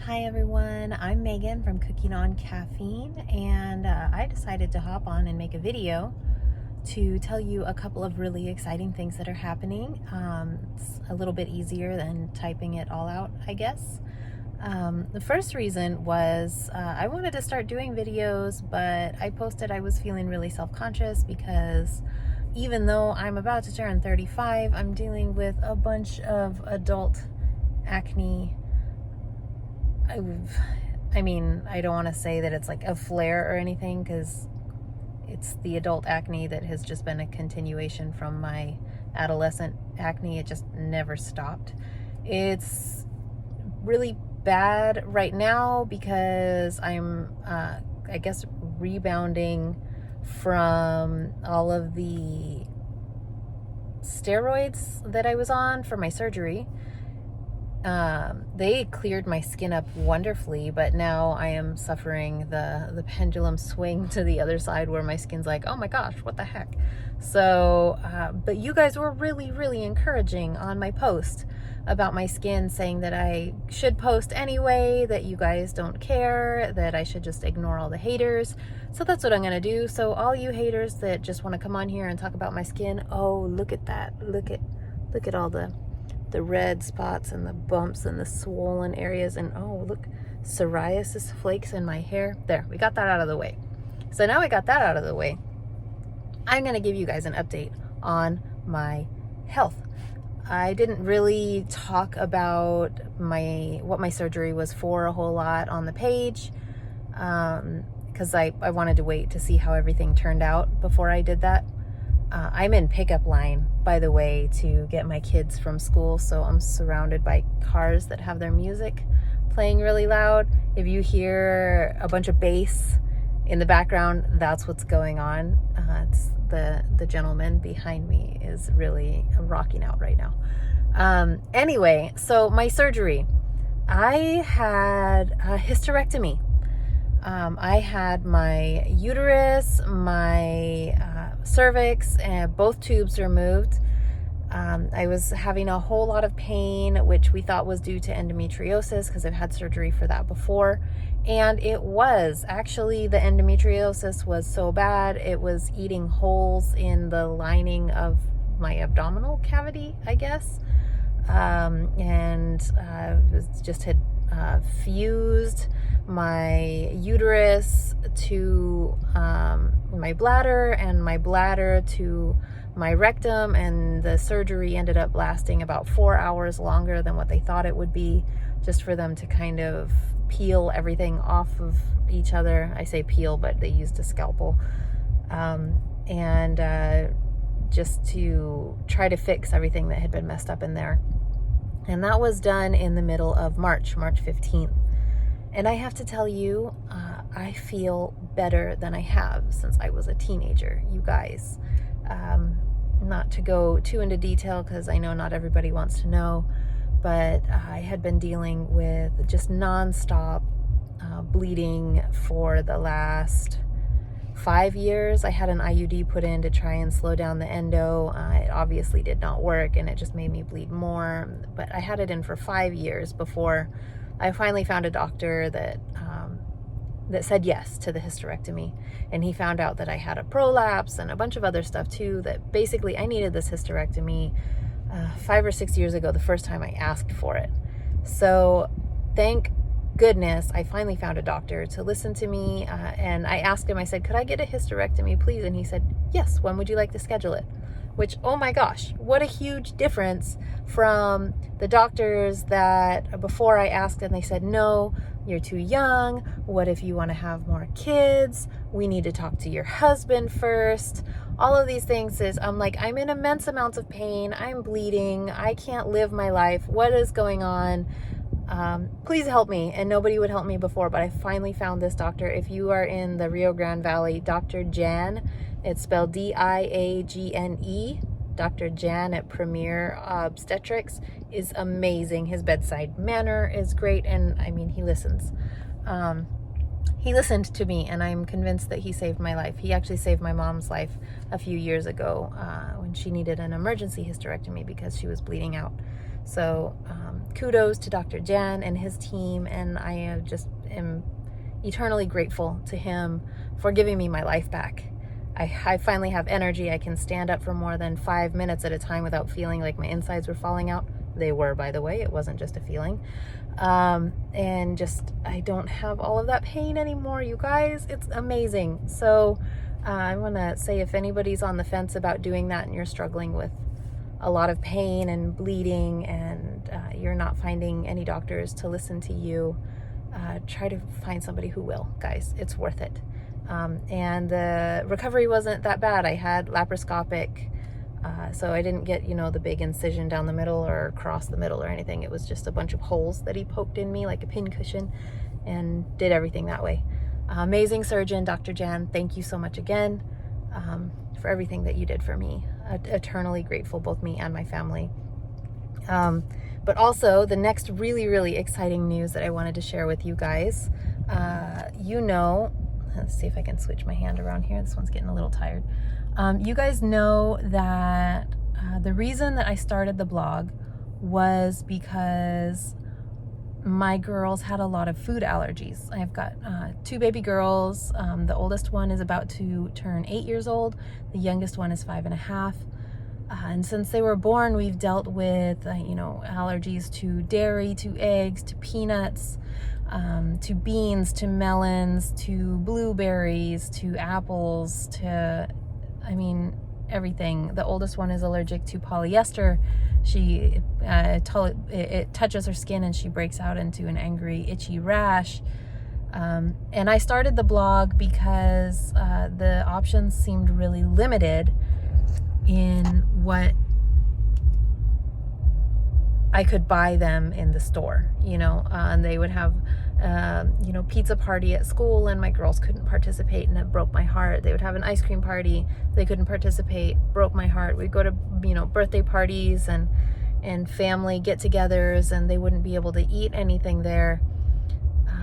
Hi everyone, I'm Megan from Cooking on Caffeine, and I decided to hop on and make a video to tell you a couple of really exciting things that are happening. It's a little bit easier than typing it all out, I guess. The first reason was I wanted to start doing videos, but I posted I was feeling really self-conscious because even though I'm about to turn 35, I'm dealing with a bunch of adult acne. I don't want to say that it's like a flare or anything, because it's the adult acne that has just been a continuation from my adolescent acne. It just never stopped. It's really bad right now because I'm, I guess, rebounding from all of the steroids that I was on for my surgery. They cleared my skin up wonderfully, but now I am suffering the pendulum swing to the other side where my skin's like, oh my gosh, what the heck. So, but you guys were really encouraging on my post about my skin, saying that I should post anyway, that you guys don't care, that I should just ignore all the haters. So that's what I'm gonna do. So all you haters that just want to come on here and talk about my skin, oh, look at that. Look at all the red spots and the bumps and the swollen areas, and oh, look, psoriasis flakes in my hair. There, we got that out of the way. So now we got that out of the way, I'm going to give you guys an update on my health. I didn't really talk about what my surgery was for a whole lot on the page, because I wanted to wait to see how everything turned out before I did that. I'm in pickup line, by the way, to get my kids from school, so I'm surrounded by cars that have their music playing really loud. If you hear a bunch of bass in the background, that's what's going on. It's the gentleman behind me is really rocking out right now. Anyway, so my surgery. I had a hysterectomy. I had my uterus, my cervix, and both tubes removed. I was having a whole lot of pain, which we thought was due to endometriosis because I've had surgery for that before. And it was actually, the endometriosis was so bad, it was eating holes in the lining of my abdominal cavity, I guess. And just had fused my uterus to my bladder, and my bladder to my rectum, and the surgery ended up lasting about 4 hours longer than what they thought it would be, just for them to kind of peel everything off of each other. I say peel, but they used a scalpel, and just to try to fix everything that had been messed up in there. And that was done in the middle of March 15th. And I have to tell you, I feel better than I have since I was a teenager, you guys. Not to go too into detail, because I know not everybody wants to know, but I had been dealing with just nonstop bleeding for the last 5 years. I had an IUD put in to try and slow down the endo. It obviously did not work, and it just made me bleed more. But I had it in for 5 years before I finally found a doctor that said yes to the hysterectomy. And he found out that I had a prolapse and a bunch of other stuff too, that basically I needed this hysterectomy 5 or 6 years ago, the first time I asked for it. So thank goodness I finally found a doctor to listen to me, and I asked him, I said, could I get a hysterectomy please? And he said, yes, when would you like to schedule it? Which, oh my gosh, what a huge difference from the doctors that before I asked and they said, no, you're too young. What if you want to have more kids? We need to talk to your husband first. All of these things I'm like, I'm in immense amounts of pain. I'm bleeding. I can't live my life. What is going on? Please help me. And nobody would help me before, but I finally found this doctor. If you are in the Rio Grande Valley, Dr. Jan, it's spelled Diagne, Dr. Jan at Premier Obstetrics, is amazing. His bedside manner is great, and I mean, he listens. He listened to me, and I'm convinced that he saved my life. He actually saved my mom's life a few years ago when she needed an emergency hysterectomy because she was bleeding out. So kudos to Dr. Jan and his team, and I just am eternally grateful to him for giving me my life back. I finally have energy. I can stand up for more than 5 minutes at a time without feeling like my insides were falling out. They were, by the way. It wasn't just a feeling. And just, I don't have all of that pain anymore, you guys. It's amazing. So I want to say, if anybody's on the fence about doing that and you're struggling with a lot of pain and bleeding and you're not finding any doctors to listen to you, try to find somebody who will, guys. It's worth it. And the recovery wasn't that bad. I had laparoscopic, so I didn't get, the big incision down the middle or across the middle or anything. It was just a bunch of holes that he poked in me like a pin cushion, and did everything that way. Amazing surgeon, Dr. Jan. Thank you so much again for everything that you did for me. Eternally grateful, both me and my family. But also, the next really, really exciting news that I wanted to share with you guys, let's see if I can switch my hand around here. This one's getting a little tired. You guys know that the reason that I started the blog was because my girls had a lot of food allergies. I've got 2 baby girls. The oldest one is about to turn 8 years old. The youngest one is 5.5. And since they were born, we've dealt with, allergies to dairy, to eggs, to peanuts, to beans, to melons, to blueberries, to apples, to, everything. The oldest one is allergic to polyester. It touches her skin and she breaks out into an angry, itchy rash. And I started the blog because the options seemed really limited in what I could buy them in the store, and they would have, pizza party at school and my girls couldn't participate, and it broke my heart. They would have an ice cream party. They couldn't participate, broke my heart. We'd go to, birthday parties and family get-togethers, and they wouldn't be able to eat anything there.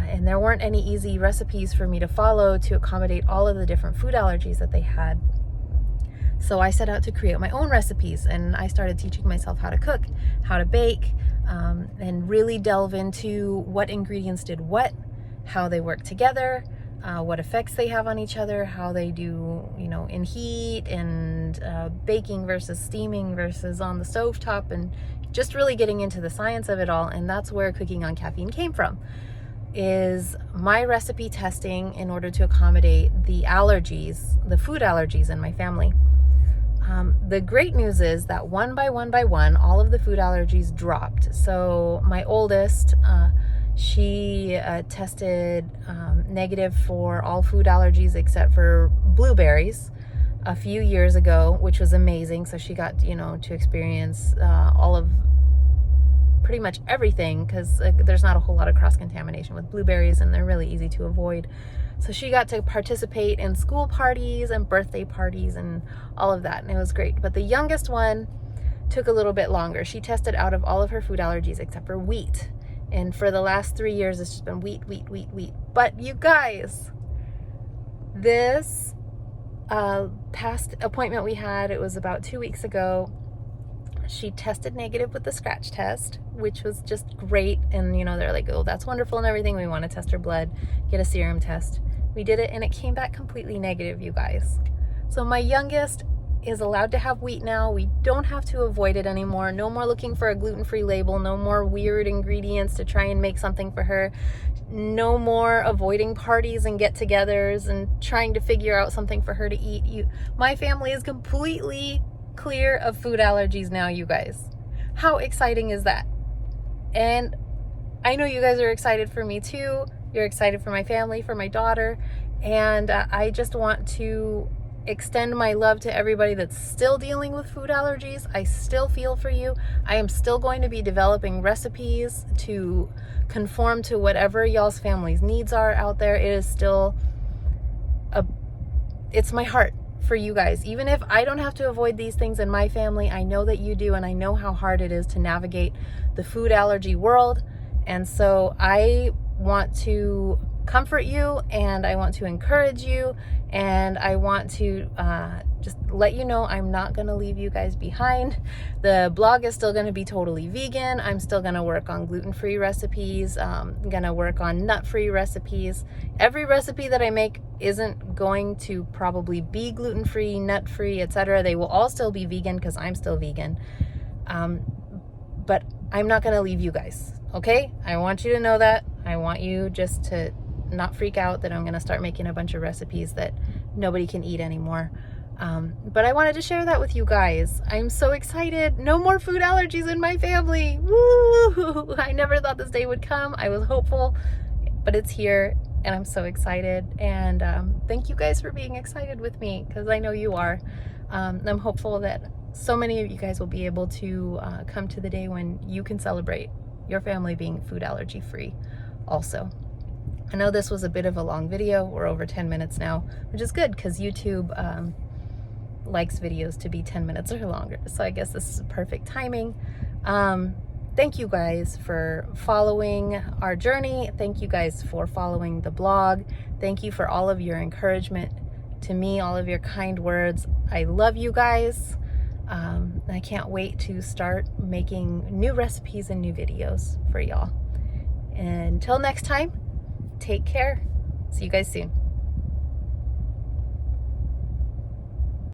And there weren't any easy recipes for me to follow to accommodate all of the different food allergies that they had. So I set out to create my own recipes, and I started teaching myself how to cook, how to bake, and really delve into what ingredients did what, how they work together, what effects they have on each other, how they do, in heat, and baking versus steaming versus on the stovetop, and just really getting into the science of it all. And that's where Cooking on Caffeine came from, is my recipe testing in order to accommodate the allergies, the food allergies in my family. The great news is that one by one, all of the food allergies dropped. So my oldest, she tested negative for all food allergies except for blueberries a few years ago, which was amazing. So she got, to experience all of pretty much everything, because there's not a whole lot of cross-contamination with blueberries and they're really easy to avoid. So she got to participate in school parties and birthday parties and all of that, and it was great. But the youngest one took a little bit longer. She tested out of all of her food allergies except for wheat. And for the last 3 years, it's just been wheat. But you guys, this past appointment we had, it was about 2 weeks ago, she tested negative with the scratch test, which was just great. And, they're like, oh, that's wonderful and everything. We want to test her blood, get a serum test. We did it, and it came back completely negative, you guys. So my youngest is allowed to have wheat now. We don't have to avoid it anymore. No more looking for a gluten-free label. No more weird ingredients to try and make something for her. No more avoiding parties and get-togethers and trying to figure out something for her to eat. My family is completely clear of food allergies now, you guys. How exciting is that? And I know you guys are excited for me too. You're excited for my family, for my daughter. And I just want to extend my love to everybody that's still dealing with food allergies. I still feel for you. I am still going to be developing recipes to conform to whatever y'all's family's needs are out there. It is still it's my heart for you guys. Even if I don't have to avoid these things in my family, I know that you do, and I know how hard it is to navigate the food allergy world. And so I want to comfort you, and I want to encourage you, and I want to just let you know I'm not going to leave you guys behind. The blog is still going to be totally vegan. I'm still going to work on gluten-free recipes. I'm going to work on nut-free recipes. Every recipe that I make isn't going to probably be gluten-free, nut-free, etc. They will all still be vegan because I'm still vegan. But I'm not going to leave you guys, okay? I want you to know that. I want you just to not freak out that I'm going to start making a bunch of recipes that nobody can eat anymore. But I wanted to share that with you guys. I'm so excited. No more food allergies in my family. Woo! I never thought this day would come. I was hopeful, but it's here and I'm so excited. And thank you guys for being excited with me, because I know you are. I'm hopeful that so many of you guys will be able to come to the day when you can celebrate your family being food allergy free also. I know this was a bit of a long video. We're over 10 minutes now, which is good because YouTube likes videos to be 10 minutes or longer. So I guess this is perfect timing. Thank you guys for following our journey. Thank you guys for following the blog. Thank you for all of your encouragement to me, all of your kind words. I love you guys. I can't wait to start making new recipes and new videos for y'all. Until next time, take care. See you guys soon.